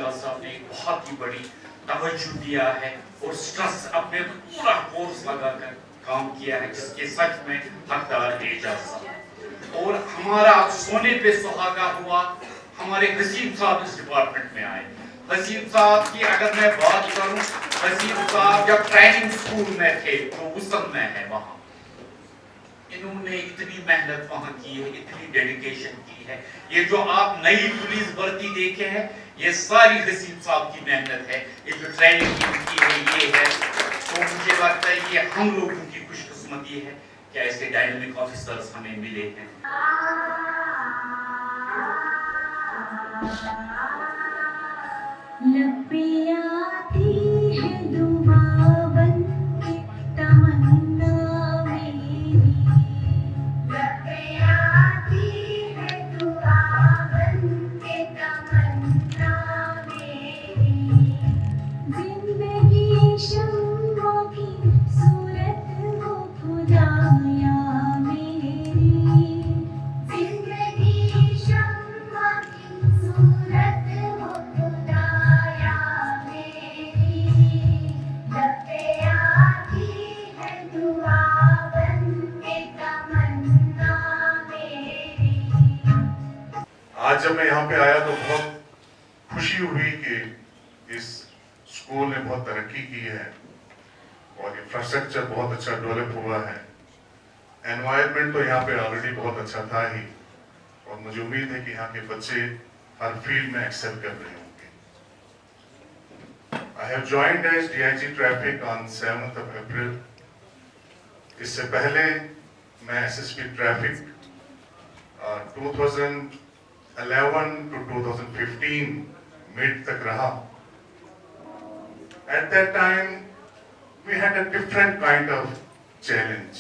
एजाज साहब ने बहुत ही बड़ी तवज्जो दिया है और स्ट्रेस अपने पूरा कोर्स लगाकर काम किया है, जिसके सच में हकदार है एजाज साहब। और हमारा सोने पे सुहागा हुआ, हमारे हसीब साहब इस डिपार्टमेंट में आए। हसीब साहब की अगर मैं बात करूं, हसीब साहब जब ट्रेनिंग स्कूल में थे जो वुसन में है, वहां इन्होंने इतनी मेहनत वहां की है, इतनी डेडिकेशन की है। ये जो आप नई पुलिस भर्ती देखे हैं, ये सारी हसीब साहब की मेहनत है। ये जो ट्रेनिंग की है, ये है। तो मुझे लगता है ये हम लोगों की खुशकिस्मती है कि ऐसे डायनामिक ऑफिसर्स हमें मिले हैं। आज जब मैं यहाँ पे आया तो बहुत खुशी हुई कि इस स्कूल ने बहुत तरक्की की है और इंफ्रास्ट्रक्चर बहुत अच्छा डेवलप हुआ है। एनवायरनमेंट तो यहाँ पे ऑलरेडी बहुत अच्छा था ही, और मुझे उम्मीद है कि यहाँ के बच्चे हर फील्ड में एक्सेल कर रहे होंगे। I have joined as DIG traffic on 7th of April। इससे पहले मैं एसएसपी ट्रैफिक 2011 to 2015 मिड तक रहा। At that time we had a different kind of challenge।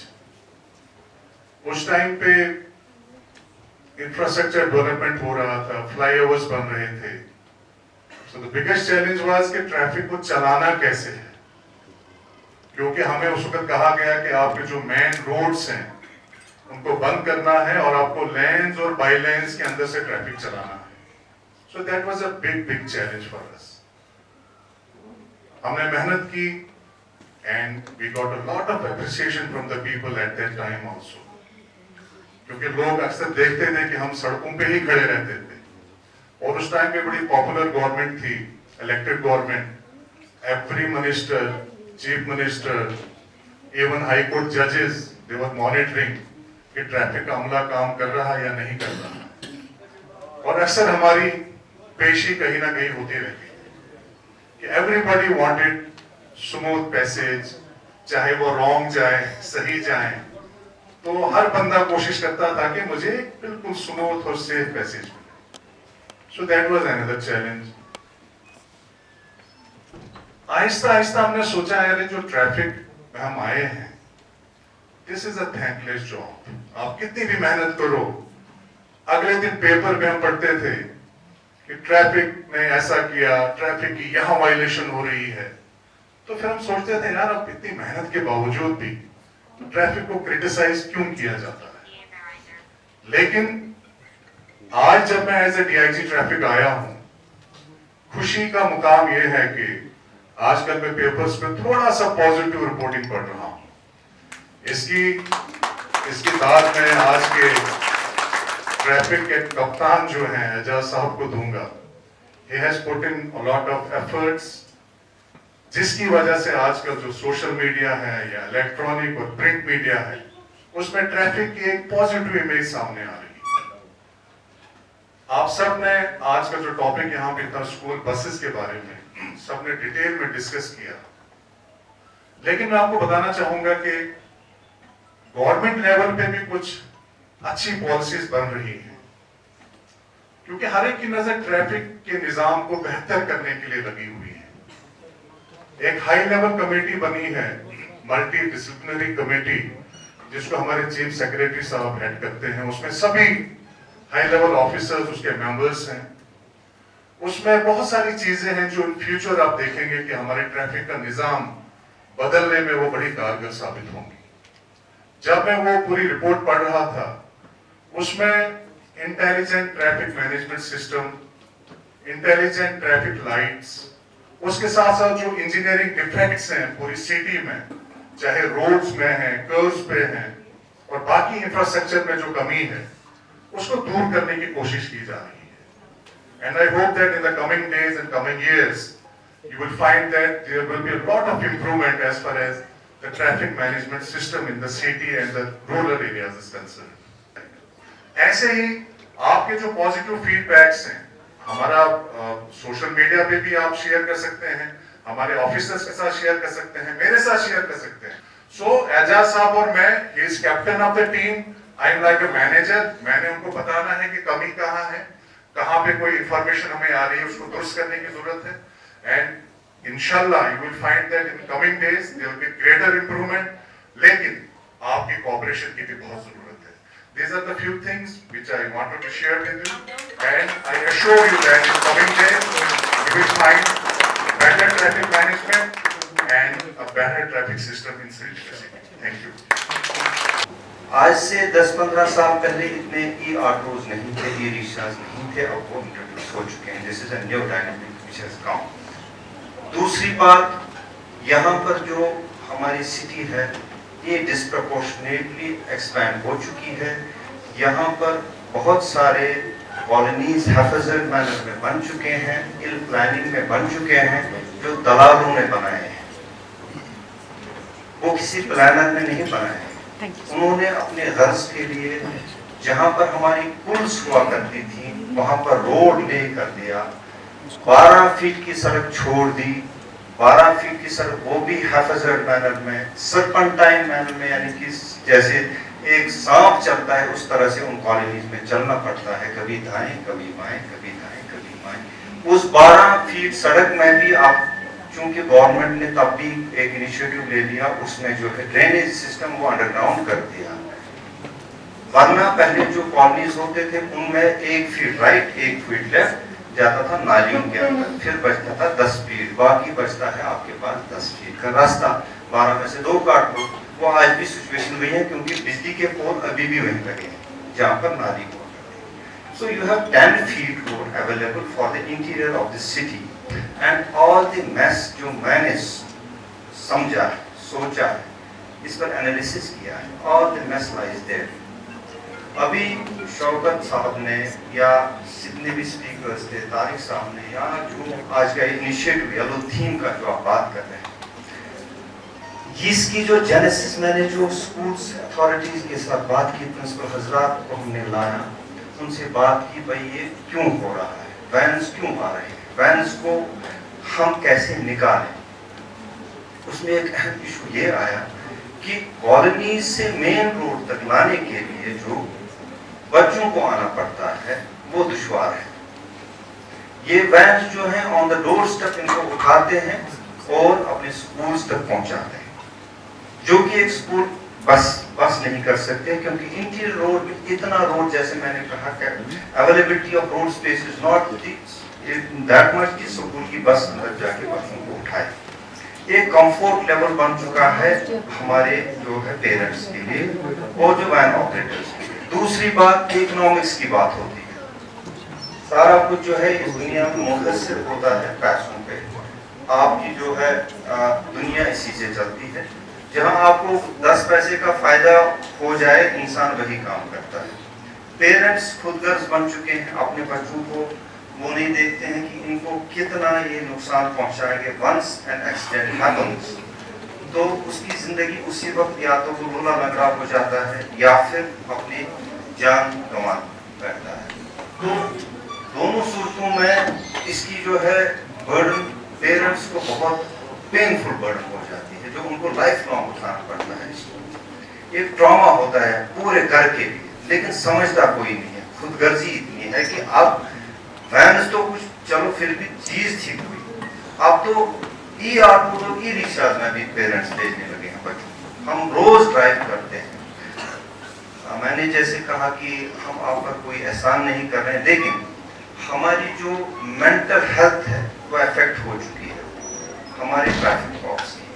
उस टाइम पे इंफ्रास्ट्रक्चर डेवलपमेंट हो रहा था, फ्लाईओवर्स बन रहे थे। So the biggest challenge was कि ट्रैफिक को चलाना कैसे है, क्योंकि हमें उस वक्त कहा गया कि आपके जो मेन रोड्स हैं उनको बंद करना है और आपको लेन्स और बाई लेन्स के अंदर से ट्रैफिक चलाना है। So that was a big challenge for us। हमने मेहनत की and we got a lot of appreciation from the people at that time also। क्योंकि लोग अक्सर देखते थे कि हम सड़कों पे ही खड़े रहते थे, और उस टाइम पे बड़ी पॉपुलर गवर्नमेंट थी, elected government. Every minister, chief minister, even high court जजेस, दे वर मॉनिटरिंग कि ट्रैफिक का अमला काम कर रहा है या नहीं कर रहा। और अक्सर हमारी पेशी कहीं ना कहीं होती रहती है कि एवरीबॉडी वांटेड स्मूथ पैसेज, चाहे वो रॉन्ग जाए सही जाए, तो हर बंदा कोशिश करता था कि मुझे बिल्कुल स्मूथ और सेफ पैसेज मिले। So that was another challenge. Aahista Aahista हमने सोचा यार जो ट्रैफिक में हम आए हैं, this is a thankless job. आप कितनी भी मेहनत करो, अगले दिन पेपर में हम पढ़ते थे कि ट्रैफिक ने ऐसा किया, ट्रैफिक की यहाँ वायलेशन हो रही है। तो फिर हम सोचते थे यार अब इतनी मेहनत के बावजूद भी ट्रैफिक को क्रिटिसाइज क्यों किया जाता है। लेकिन आज जब मैं एज ए डीआईजी ट्रैफिक आया हूं, खुशी का मुकाम यह है कि आजकल मैं पेपर्स में थोड़ा सा पॉजिटिव रिपोर्टिंग पढ़ रहा हूं। इसकी दाद मैं आज के ट्रैफिक के कप्तान जो हैं एजाज साहब को दूंगा। He has put in a lot of efforts, जिसकी वजह से आजकल जो सोशल मीडिया है या इलेक्ट्रॉनिक और प्रिंट मीडिया है, उसमें ट्रैफिक की एक पॉजिटिव इमेज सामने आ रही है। आप सब ने आज का जो टॉपिक यहाँ पे था स्कूल बसेस के बारे में, सबने डिटेल में डिस्कस किया। लेकिन मैं आपको बताना चाहूंगा कि गवर्नमेंट लेवल पे भी कुछ अच्छी पॉलिसीज बन रही हैं, क्योंकि हर एक की नजर ट्रैफिक के निजाम को बेहतर करने के लिए लगी हुई है। एक हाई लेवल कमेटी बनी है, मल्टी डिसिप्लिनरी कमेटी, जिसको हमारे चीफ सेक्रेटरी साहब हेड करते हैं। उसमें सभी हाई लेवल ऑफिसर्स उसके मेंबर्स हैं। उसमें बहुत सारी चीजें हैं जो इन फ्यूचर आप देखेंगे कि हमारे ट्रैफिक का निजाम बदलने में वो बड़ी कारगर साबित होंगी। जब मैं वो पूरी रिपोर्ट पढ़ रहा था, उसमें intelligent traffic management system, intelligent traffic lights, उसके साथ साथ जो इंजीनियरिंग डिफेक्ट्स हैं पूरी सिटी में, चाहे रोड्स में हैं, कर्व्स पे हैं और बाकी इंफ्रास्ट्रक्चर में जो कमी है उसको दूर करने की कोशिश की जा रही है। And I hope that in the coming days and coming years you will find that there will be a lot of improvement as far as the traffic management system in the city and the rural areas is concerned. ऐसे ही आपके जो positive feedbacks हैं हमारा social media पे भी आप share कर सकते हैं, हमारे ऑफिसर्स के साथ शेयर कर सकते हैं, मेरे साथ शेयर कर सकते हैं। सो एजाज साहब और मैं, he is captain of the team, I am like a manager. मैंने उनको बताना है कि कमी कहाँ है, कहाँ पे कोई इंफॉर्मेशन हमें आ रही है, उसको दुरुस्त करने की जरूरत है। एंड इंशाल्लाह you will find that in coming days there will be greater improvement, लेकिन आपकी कोऑपरेशन की भी बहुत जरूरत है। These are the few things which I wanted to share with you, and I assure you that in coming days you will find better traffic management and a better traffic system in Srinagar city. Thank you. आज से 10-15 साल पहले इतने ई-ऑटोज नहीं थे, ई-रिक्शाज नहीं थे, अब वो इंट्रोड्यूस हो चुके हैं। This is a new dynamic which has come. दूसरी बात, यहाँ पर जो हमारी सिटी है ये डिस्प्रपोर्शनेटली एक्सपैंड हो चुकी है। यहाँ पर बहुत सारे कॉलोनीज हैफेजर्ड मैनर में बन चुके हैं, इल प्लानिंग में बन चुके हैं, जो दलालों ने बनाए हैं। वो किसी प्लानर ने नहीं बनाए हैं। उन्होंने अपने गर्ज के लिए जहाँ पर हमारी पुल्स हुआ करती थी वहाँ पर रोड ले कर दिया, 12 फीट की सड़क छोड़ दी, 12 फीट की सड़क वो भी हैफेजर्ड मैनर में, सर्पेंटाइन मैनर में, यानी कि जैसे एक सांप चलता है उस तरह से उन कॉलोनीज में चलना पड़ता है, कभी दाएं कभी बाएं, कभी दाएं कभी बाएं। उस 12 फीट सड़क में भी आप, चूंकि गवर्नमेंट ने तब भी एक इनिशिएटिव ले लिया, उसमें जो है ड्रेनेज सिस्टम वो अंडरग्राउंड कर दिया। वरना पहले जो कॉलोनीज होते थे उनमें 1 फीट राइट 1 फीट लेफ्ट जाता था नालियों के अंदर, फिर बचता था 10 फीट, बाकी बचता है आपके पास 10 फीट का रास्ता। 12 में से 2 काट लो। वो आज भी सिचुएशन वही है, क्योंकि बिजली के पोल अभी भी वहीं लगे हैं जहाँ पर नाली हुआ करती। So you have 10 feet road available for the interior of the city and all the mess जो मैंने समझा है, सोचा है, इस पर एनालिसिस किया है, all the mess lies there. अभी शौकत साहब ने या जितने भी स्पीकर्स थे, तारिक साहब ने, या जो आज का इनिशिएटिव येलो थीम का जो आप बात कर रहे हैं, इसकी जो जेनेसिस मैंने जो स्कूल्स अथॉरिटीज के साथ बात की, प्रिंसिपल हजरात को हमने लाया, उनसे बात की, भाई ये क्यों हो रहा है, वैन्स क्यों आ रहे हैं, वैन्स को हम कैसे निकालें। उसमें एक अहम इशू ये आया कि कॉलोनी से मेन रोड तक लाने के लिए जो बच्चों को आना पड़ता है वो दुश्वार है। ये वैन्स जो हैं ऑन द डोर स्टेप इनको उठाते हैं और अपने स्कूल्स तक पहुंचाते हैं, जो कि एक स्कूल बस नहीं कर सकते, क्योंकि इंटीरियर रोड में इतना रोड, जैसे मैंने कहा कि availability of road space is not that much कि स्कूल की बस अंदर जाके बच्चों को उठाए। एक कंफर्ट लेवल बन चुका है हमारे जो है पेरेंट्स के लिए और जो वैन ऑपरेटर्स के लिए। दूसरी बात, इकोनॉमिक्स की बात होती है। सारा कुछ जो है इस दुनिया में मुनहसर होता है पैसों पे। आपकी जो है दुनिया इसी से चलती है। जहां आपको 10 पैसे का फायदा हो जाए, इंसान वही काम करता है। पेरेंट्स खुदगर्ज बन चुके हैं, अपने बच्चों को वो नहीं देखते हैं कि इनको कितना ये नुकसान पहुंचाएंगे। वंस एन एक्सीडेंट हैपेंस तो उसकी जिंदगी उसी वक्त या तो वो रोना लंगड़ा हो जाता है या फिर अपनी जान गंवा बैठता है। तो दोनों सूरतों में इसकी जो है बर्डन पेरेंट्स को बहुत पेनफुल बर्डन हो जाती है, जो उनको लाइफ लॉन्ग उठाना पड़ता है। एक ट्रॉमा होता है पूरे घर के लिए, लेकिन समझता कोई नहीं है। खुदगर्जी इतनी है कि अब वैन्स तो कुछ चलो फिर भी चीज ठीक हुई, अब तो ई-ऑटो तो ई-रिक्शा में भी पेरेंट्स भेजने लगे हैं बच्चों। हम रोज ड्राइव करते हैं। मैंने जैसे कहा कि हम आप पर कोई एहसान नहीं कर रहे हैं, लेकिन हमारी जो मेंटल हेल्थ है वो अफेक्ट हो चुकी है हमारे ट्रैफिक कॉप्स की।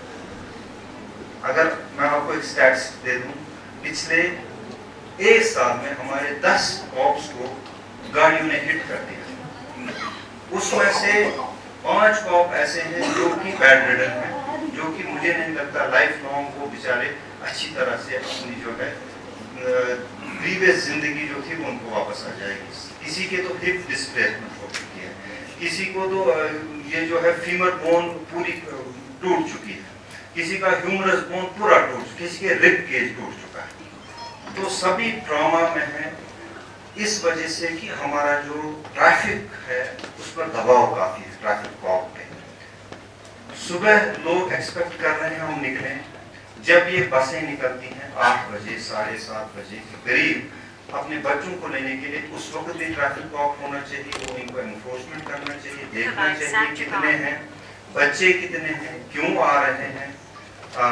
अगर मैं आपको एक स्टैट्स दे दूं, पिछले 1 साल में हमारे 10 कॉप्स को गाड़ियों ने हिट कर दिया। उस 5 कॉप ऐसे हैं जो कि बेड रिडन हैं, जो कि मुझे नहीं लगता लाइफ लॉन्ग वो बेचारे अच्छी तरह से अपनी जो है प्रीवियस जिंदगी जो थी वो उनको वापस आ जाएगी। किसी के तो हिप डिस्प्लेसमेंट हो चुकी है, किसी को तो ये जो है फीमर बोन पूरी टूट चुकी है, किसी का ह्यूमरस बोन पूरा टूट, किसी के रिब केज टूट चुका है। तो सभी ट्रॉमा में है इस वजह से कि हमारा जो ट्रैफिक है उस पर दबाव काफी है। ट्रैफिक कॉप पे सुबह लोग एक्सपेक्ट कर रहे हैं हम निकलें, जब ये बसें निकलती हैं 8 बजे 7:30 बजे के करीब अपने बच्चों को लेने के लिए, उस वक्त भी ट्रैफिक कॉप होना चाहिए, वो इनको एनफोर्समेंट करना चाहिए, देखना चाहिए कितने हैं बच्चे, कितने हैं, क्यों आ रहे हैं,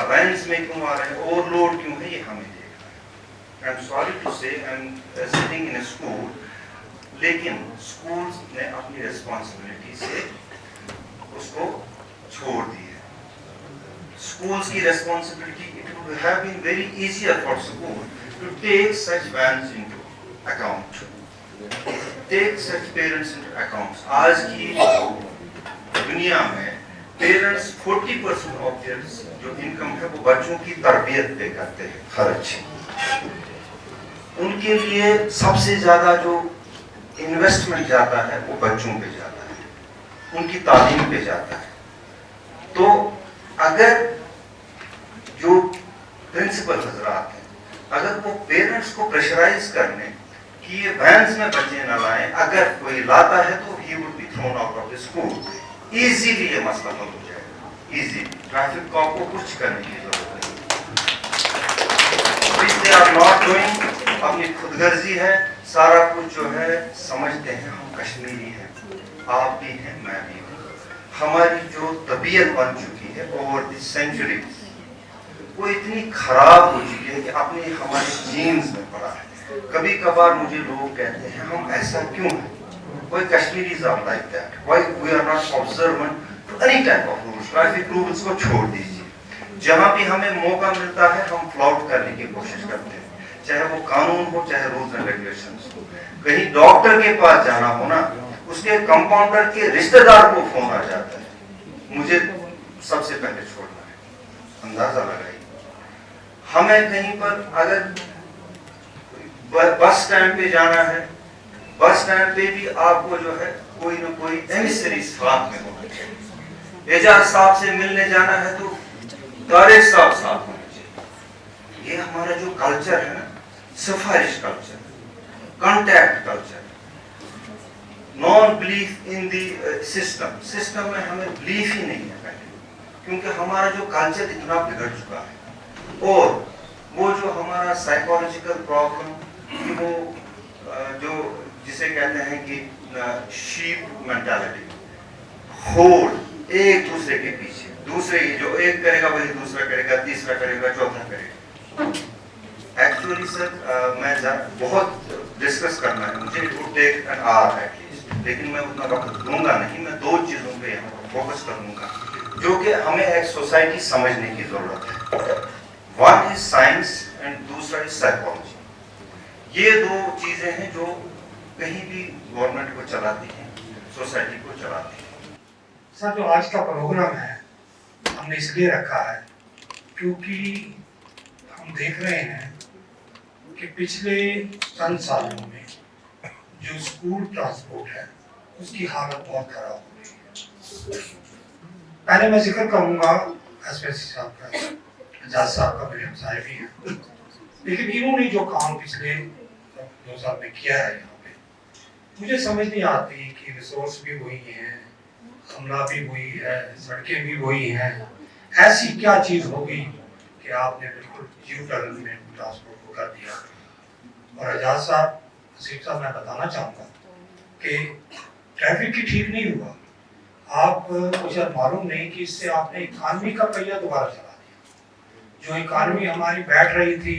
वैन्स में क्यों आ रहे हैं, ओवरलोड क्यों है, ये हमें देखना है। आई एम सॉरी टू से I am sitting in school, लेकिन स्कूल्स ने अपनी रिस्पॉन्सिबिलिटी से उसको छोड़ दी है। Schools की responsibility, it would have been very easier for school to take such vans into account, take such parents into account. आज की दुनिया में पेरेंट्स 40% ऑफ देयर जो इनकम है वो बच्चों की तरबियत पे करते हैं खर्च। उनके लिए सबसे ज्यादा जो इन्वेस्टमेंट जाता है वो बच्चों पे जाता है, उनकी तालीम पे जाता है। तो अगर जो प्रिंसिपल हजरात हैं, अगर वो पेरेंट्स को प्रेशराइज कर लें कि ये वैन्स में बच्चे न लाएं, अगर कोई लाता है तो he would be thrown out of the school, easily ये मसला हल हो जाएगा। इजीली ट्रैफिक कॉप को कुछ करने की जरूरत नहीं, दे आर नॉट डूइंग, अपनी खुदगर्जी है, सारा कुछ जो है समझते हैं हम कश्मीरी हैं, आप भी हैं मैं भी हूँ। हमारी जो तबीयत बन चुकी है ओवर द सेंचुरीज, वो इतनी खराब हो चुकी है कि अपने हमारे जीन्स में पड़ा है। कभी कभार मुझे लोग कहते हैं हम ऐसा क्यों हैं, कोई Kashmiris are like that, why we are not observant to any type of rules. Traffic rules को छोड़ दीजिए, जहां भी हमें मौका मिलता है हम फ्लाउट करने की कोशिश करते हैं, चाहे वो कानून हो चाहे रूल्स एंड रेगुलेशंस हो। कहीं डॉक्टर के पास जाना हो ना, उसके कंपाउंडर के रिश्तेदार को फोन आ जाता है, मुझे सबसे पहले छोड़ना है। अंदाजा लगाइए, हमें कहीं पर अगर बस स्टैंड पे जाना है, बस स्टैंड पे भी आपको जो है कोई ना कोई एमिसरी साथ में होना चाहिए। एजाज साहब से मिलने जाना है तो तारिक साहब साथ होने चाहिए। ये हमारा जो कल्चर है ना, सिफारिश culture, contact culture, non belief in the system में हमें बिलीफ ही नहीं है पहले, क्योंकि हमारा जो कल्चर इतना बिगड़ चुका है। और वो जो हमारा साइकोलॉजिकल प्रॉब्लम, वो जो जिसे कहते हैं कि शीप मेंटालिटी, होड़ एक दूसरे के पीछे, दूसरे जो एक करेगा वही दूसरा करेगा, तीसरा करेगा, चौथा करेगा। एक्चुअली सर मैं बहुत डिस्कस करना है मुझे, it would take an hour at least, लेकिन मैं उतना वक्त दूंगा नहीं। मैं 2 चीजों पे यहाँ पर फोकस करूंगा जो कि हमें एक सोसाइटी समझने की जरूरत है। वन इज साइंस एंड दूसरा इज साइकोलॉजी। ये 2 चीजें हैं जो कहीं भी गवर्नमेंट को चलाती हैं, सोसाइटी को चलाती हैं। सर जो आज का प्रोग्राम है हमने इसलिए रखा है क्योंकि हम देख रहे हैं कि पिछले चंद सालों में जो स्कूल ट्रांसपोर्ट है उसकी हालत बहुत खराब हो गई है। पहले मैं जिक्र करूंगा एसपीसी साहब का, एजाज साहब का, मेरे हमसाए भी हैं, लेकिन इन्होंने जो काम पिछले 2 साल में किया है यहाँ पे, मुझे समझ नहीं आती कि रिसोर्स भी वही हैं, अमला भी वही है, सड़कें भी वही हैं, ऐसी क्या चीज होगी कि आपने बिल्कुल यू टर्न में ट्रांसपोर्ट को कर दिया। और एजाज साहब, हसीब साहब, मैं बताना चाहूँगा कि ट्रैफिक की ठीक नहीं हुआ, आप मुझे मालूम नहीं कि इससे आपने इकानमी का पहिया दोबारा चला दिया। जो इकानमी हमारी बैठ रही थी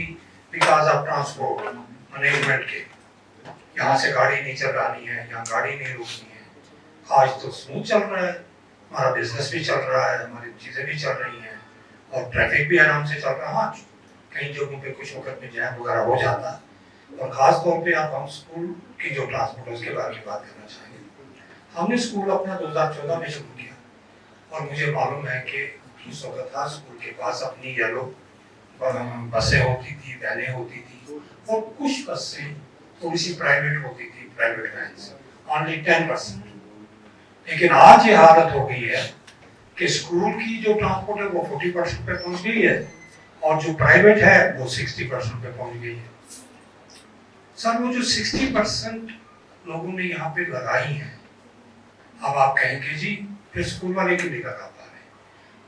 बिकॉज ऑफ ट्रांसपोर्ट मैनेजमेंट के, यहाँ से गाड़ी नहीं चलानी है, यहाँ गाड़ी नहीं रोकनी है, आज तो स्मूथ चल रहा है, हमारा बिजनेस भी चल रहा है, हमारी चीज़ें भी चल रही हैं और ट्रैफिक भी आराम से चल रहा है। हाँ, कई जगहों पे कुछ वक्त में जैम वगैरह हो जाता है। और ख़ास तौर पे आप हम स्कूल की जो ट्रांसपोर्ट उसके बारे में बात करना चाहेंगे। हमने स्कूल अपना 2014 में शुरू किया और मुझे मालूम है कि उस वक्त हर स्कूल के पास अपनी येलो बसें होती थी, वैनें होती थी, और कुछ बसें थोड़ी सी प्राइवेट होती थी, प्राइवेट वैन्स, ओनली 10%। लेकिन आज ये हालत हो गई है कि स्कूल की जो ट्रांसपोर्ट है वो 40% पे पहुंच गई है, और जो प्राइवेट है वो 60% पे पहुंच गई है। सर, वो जो 60% लोगों ने यहाँ पे लगाई है, अब आप कहेंगे जी फिर स्कूल वाले क्यों नहीं लगा पा रहे?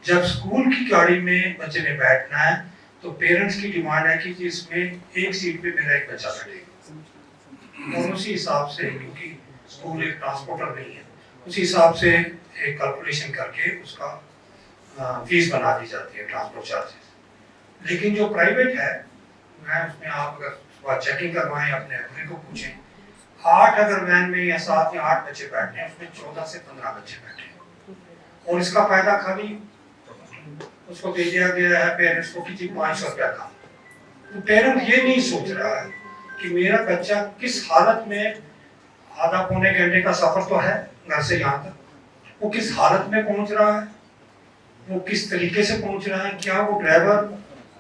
जब स्कूल की गाड़ी में बच्चे ने बैठना है तो पेरेंट्स की डिमांड है कि जी इसमें एक सीट पे मेरा एक बच्चा बैठेगा, और उसी हिसाब से, क्योंकि स्कूल एक ट्रांसपोर्टर नहीं है, उसी हिसाब से एक कैलकुलेशन करके उसका फीस बना दी जाती है, ट्रांसपोर्ट चार्जेस। लेकिन जो प्राइवेट है, मैं उसमें आप अगर चेकिंग करवाएं, अपने एम्प्लॉय को पूछें, 8 अगर वैन में या 7 या 8 बच्चे बैठे हैं, उसमें 14 से 15 बच्चे बैठे हैं, और इसका फायदा खाली उसको दे दिया गया है पेरेंट्स को कि जी 500 रुपया का। तो पेरेंट ये नहीं सोच रहा है कि मेरा बच्चा किस हालत में, आधा पौने घंटे का सफर तो है घर से यहाँ तक, वो किस हालत में पहुंच रहा है, वो किस तरीके से पहुंच रहा है, क्या वो ड्राइवर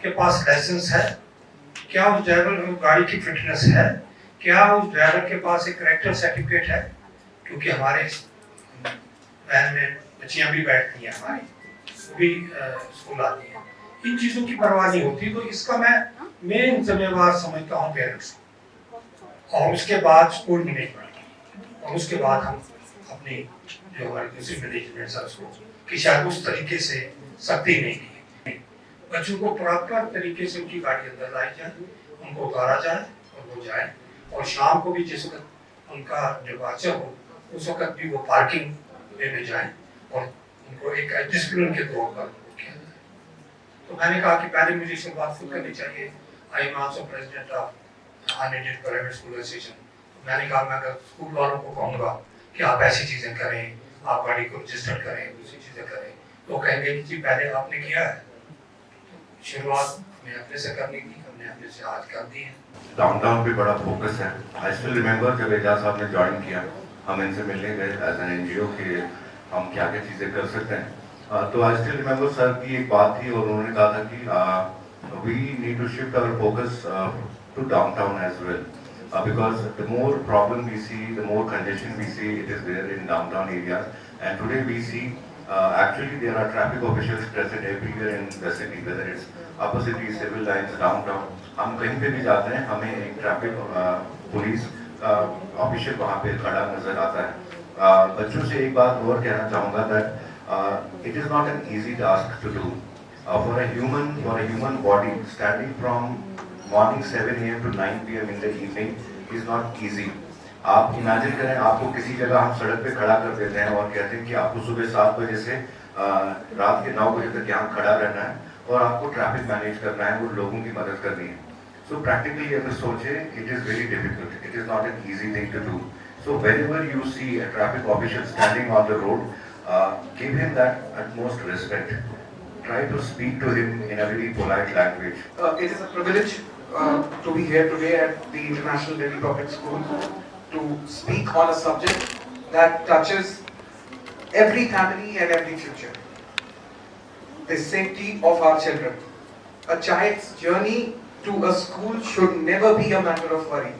के पास लाइसेंस है, क्या उस ड्राइवर गाड़ी की फिटनेस है, क्या उस ड्राइवर के पास एक करेक्टर सर्टिफिकेट है, क्योंकि हमारे वैन में बच्चियां भी बैठती हैं, हमारी वो भी स्कूल आती हैं, इन चीज़ों की परवाह नहीं होती। तो इसका मैं मेन जिम्मेवार समझता हूँ पेरेंट्स, और उसके बाद स्कूल मैनेजमेंट, और उसके बाद हम अपनी जो हमारी दूसरी मैनेजमेंट है उसको, कि शायद उस तरीके से सख्ती नहीं की, बच्चों को प्रॉपर तरीके से उनकी गाड़ी अंदर लाई जाए, उनको उतारा जाए और वो जाए, और शाम को भी जिस वक्त उनका डिपार्चर हो उस वक्त भी वो पार्किंग लेने जाए, और उनको एक डिसिप्लिन के तौर पर किया जाए। तो मैंने कहा कि पहले मुझे इससे बात खुद करनी चाहिए। I am also president of unaided private school association. मैंने कहा मैं अगर स्कूल वालों को कहूँगा कि आप ऐसी चीज़ें करें, आप गाड़ी को रजिस्टर करें, दूसरी चीज़ें करें, तो कहेंगे कि जी पहले आपने किया है, शुरुआत हमें अपने से करनी थी, हमने अपने से आज कर दी है। डाउनटाउन पे बड़ा फोकस है। आई स्टिल रिमेंबर जब एजाज साहब ने ज्वाइन किया, हम इनसे मिलने गए एज एन एनजीओ कि हम क्या क्या चीज़ें कर सकते हैं। तो आई स्टिल रिमेंबर सर की एक बात थी, और उन्होंने कहा था कि we need to shift our focus to downtown as well, because the more problem we see, the more congestion we see, it is there in downtown areas. And today we see actually there are traffic officials present everywhere in the city, whether it's upper city, civil lines, downtown. हम कहीं पे भी जाते हैं, हमें एक traffic police official वहाँ पे खड़ा नजर आता है। बच्चों से एक बात और कहना चाहूँगा that it is not an easy task to do for a human body standing from morning 7 AM to 9 PM in the evening is not easy. आप इमेजिन करें, आपको किसी जगह हम सड़क पे खड़ा कर देते हैं और कहते हैं कि आपको सुबह 7 बजे से रात के 9 बजे तक यहाँ खड़ा रहना है, और आपको ट्रैफिक मैनेज करना है, वो लोगों की मदद करनी है। So practically अगर सोचे, it is very difficult. It is not an easy thing to do. So whenever you see a traffic official standing on the road, give him that utmost respect. Try to speak to him in a very polite language. It is a privilege to be here today at the International Delhi Public School to speak on a subject that touches every family and every future. The safety of our children. A child's journey to a school should never be a matter of worry.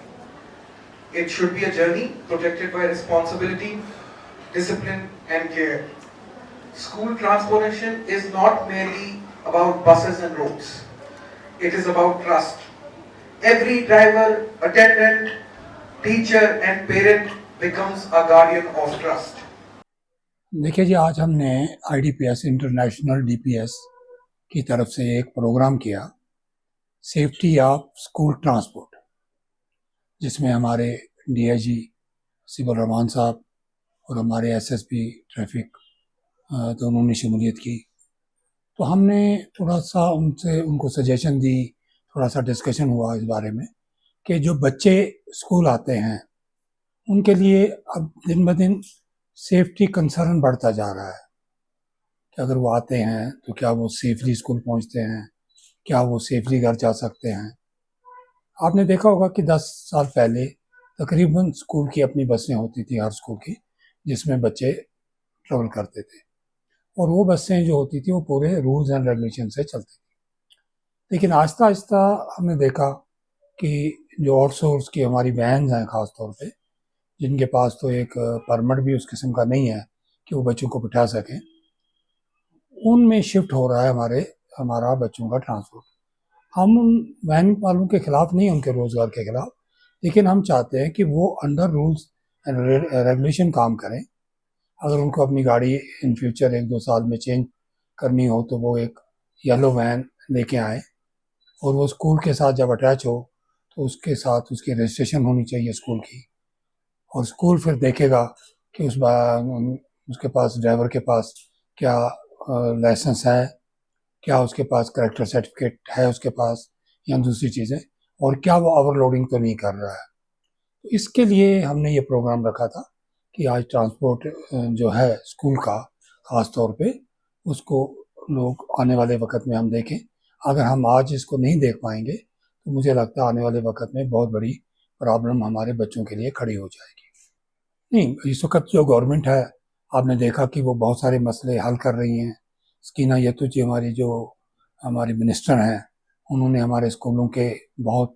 It should be a journey protected by responsibility, discipline and care. School transportation is not merely about buses and roads. It is about trust. Every driver, attendant, teacher and parent becomes a guardian of trust. देखिए जी, आज हमने IDPS international DPS की तरफ से एक programme किया, safety of school transport, जिसमें हमारे DIG सिबुल रहमान साहब और हमारे SSP ट्रैफिक दोनों ने शमूलियत की। तो हमने थोड़ा सा उनको सजेशन दी, थोड़ा सा डिस्कशन हुआ इस बारे में कि जो बच्चे स्कूल आते हैं उनके लिए अब दिन ब दिन सेफ्टी कंसर्न बढ़ता जा रहा है कि अगर वो आते हैं तो क्या वो सेफली स्कूल पहुंचते हैं, क्या वो सेफली घर जा सकते हैं। आपने देखा होगा कि 10 साल पहले तकरीबन स्कूल की अपनी बसें होती थी, हर स्कूल की, जिसमें बच्चे ट्रेवल करते थे। और वो बसें जो होती थी वो पूरे रूल्स एंड रेगुलेशन से चलती थी। लेकिन आहिस्ता आहिस्ता हमने देखा कि जो आउटसोर्स की हमारी वैन्स हैं ख़ास तौर पे, जिनके पास तो एक परमिट भी उस किस्म का नहीं है कि वो बच्चों को बिठा सकें, उनमें शिफ्ट हो रहा है हमारा बच्चों का ट्रांसपोर्ट। हम उन वैन वालों के खिलाफ नहीं, उनके रोज़गार के खिलाफ, लेकिन हम चाहते हैं कि वो अंडर रूल्स एंड रेगुलेशन काम करें। अगर उनको अपनी गाड़ी इन फ्यूचर 1-2 साल में चेंज करनी हो तो वो एक येलो वैन लेके आएँ, और वो स्कूल के साथ जब अटैच हो तो उसके साथ उसकी रजिस्ट्रेशन होनी चाहिए स्कूल की, और स्कूल फिर देखेगा कि उसके पास, ड्राइवर के पास क्या लाइसेंस है, क्या उसके पास करेक्टर सर्टिफिकेट है उसके पास, या दूसरी चीज़ें, और क्या वो ओवरलोडिंग तो नहीं कर रहा है। तो इसके लिए हमने ये प्रोग्राम रखा था कि आज ट्रांसपोर्ट जो है स्कूल का, ख़ास तौर पे उसको लोग आने वाले वक्त में हम देखें। अगर हम आज इसको नहीं देख पाएंगे तो मुझे लगता है आने वाले वक्त में बहुत बड़ी प्रॉब्लम हमारे बच्चों के लिए खड़ी हो जाएगी। नहीं, इस वक्त जो गवर्नमेंट है, आपने देखा कि वो बहुत सारे मसले हल कर रही हैं। स्कीना यतूची हमारी मिनिस्टर हैं, उन्होंने हमारे स्कूलों के बहुत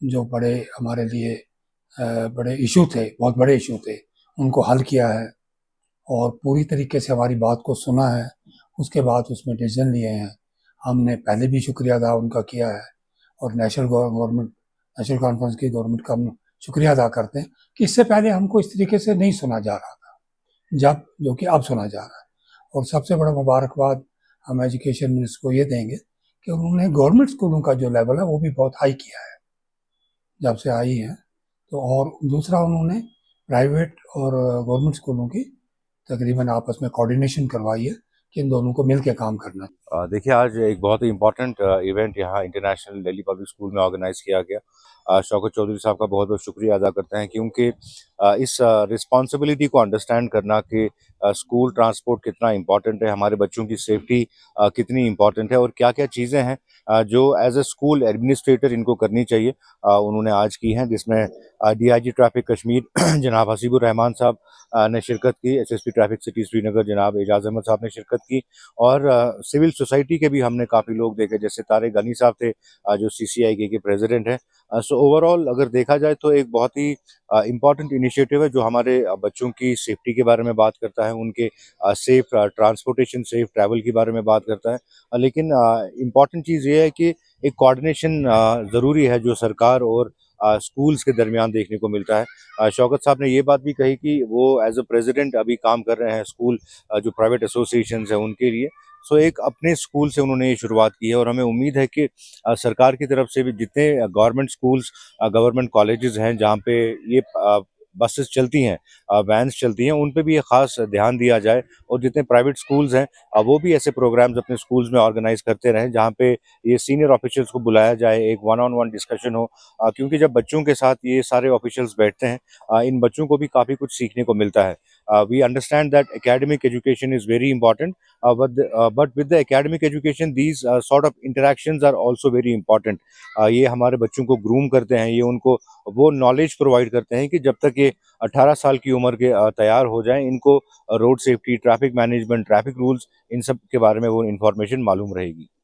जो बड़े हमारे लिए बड़े इशू थे, बहुत बड़े इशू थे, उनको हल किया है और पूरी तरीके से हमारी बात को सुना है। उसके बाद उसमें डिसीजन लिए हैं। हमने पहले भी शुक्रिया अदा उनका किया है, और नेशनल कॉन्फ्रेंस की गवर्नमेंट का हम शुक्रिया अदा करते हैं कि इससे पहले हमको इस तरीके से नहीं सुना जा रहा था, जो कि अब सुना जा रहा है। और सबसे बड़ा मुबारकबाद हम एजुकेशन मिनिस्टर को ये देंगे कि उन्होंने गवर्नमेंट स्कूलों का जो लेवल है वो भी बहुत हाई किया है जब से आई है। तो और दूसरा, उन्होंने प्राइवेट और गवर्नमेंट स्कूलों की तकरीबन आपस में कोऑर्डिनेशन करवाई है कि इन दोनों को मिल के काम करना है। देखिए, आज एक बहुत ही इम्पोर्टेंट इवेंट यहाँ इंटरनेशनल दिल्ली पब्लिक स्कूल में ऑर्गेनाइज किया गया। शौकत चौधरी साहब का बहुत बहुत शुक्रिया अदा करते हैं, क्योंकि इस रिस्पॉन्सिबिलिटी को अंडरस्टैंड करना कि स्कूल ट्रांसपोर्ट कितना इम्पोर्टेंट है, हमारे बच्चों की सेफ्टी कितनी इम्पोर्टेंट है और क्या क्या चीज़ें हैं जो एज ए स्कूल एडमिनिस्ट्रेटर इनको करनी चाहिए, उन्होंने आज की हैं। जिसमें DIG ट्रैफिक कश्मीर जनाब हसीबुर रहमान साहब ने शिरकत की, SSP ट्रैफिक सिटी श्रीनगर जनाब एजाज अहमद साहब ने शिरकत की, और सिविल सोसाइटी के भी हमने काफ़ी लोग देखे, जैसे तारिक गनी साहब थे जो CCIK के प्रेसिडेंट हैं। सो ओवरऑल अगर देखा जाए तो एक बहुत ही इम्पॉर्टेंट इनिशिएटिव है जो हमारे बच्चों की सेफ्टी के बारे में बात करता है, उनके सेफ ट्रांसपोर्टेशन, सेफ ट्रैवल के बारे में बात करता है। लेकिन इम्पॉर्टेंट चीज़ ये है कि एक कोऑर्डिनेशन ज़रूरी है जो सरकार और स्कूल्स के दरमियान देखने को मिलता है। शौकत साहब ने ये बात भी कही कि वो एज अ प्रेसिडेंट अभी काम कर रहे हैं स्कूल जो प्राइवेट एसोसिएशंस हैं उनके लिए। सो एक अपने स्कूल से उन्होंने ये शुरुआत की है, और हमें उम्मीद है कि सरकार की तरफ से भी जितने गवर्नमेंट स्कूल्स, गवर्नमेंट कॉलेजेस हैं जहाँ पे ये बसेस चलती हैं, वैन्स चलती हैं, उन पे भी ये ख़ास ध्यान दिया जाए, और जितने प्राइवेट स्कूल्स हैं वो भी ऐसे प्रोग्राम्स अपने स्कूल्स में ऑर्गेनाइज करते रहें जहाँ पे ये सीनियर ऑफिशियल्स को बुलाया जाए, एक वन ऑन वन डिस्कशन हो, क्योंकि जब बच्चों के साथ ये सारे ऑफिशियल्स बैठते हैं इन बच्चों को भी काफ़ी कुछ सीखने को मिलता है। We understand that academic education is very important, but with the academic education these sort of interactions are also very important। ये हमारे बच्चों को ग्रूम करते हैं, ये उनको वो नॉलेज प्रोवाइड करते हैं कि जब तक ये 18 साल की उम्र के तैयार हो जाएं, इनको road safety, traffic management, traffic rules, इन सब के बारे में वो इन्फॉर्मेशन मालूम रहेगी।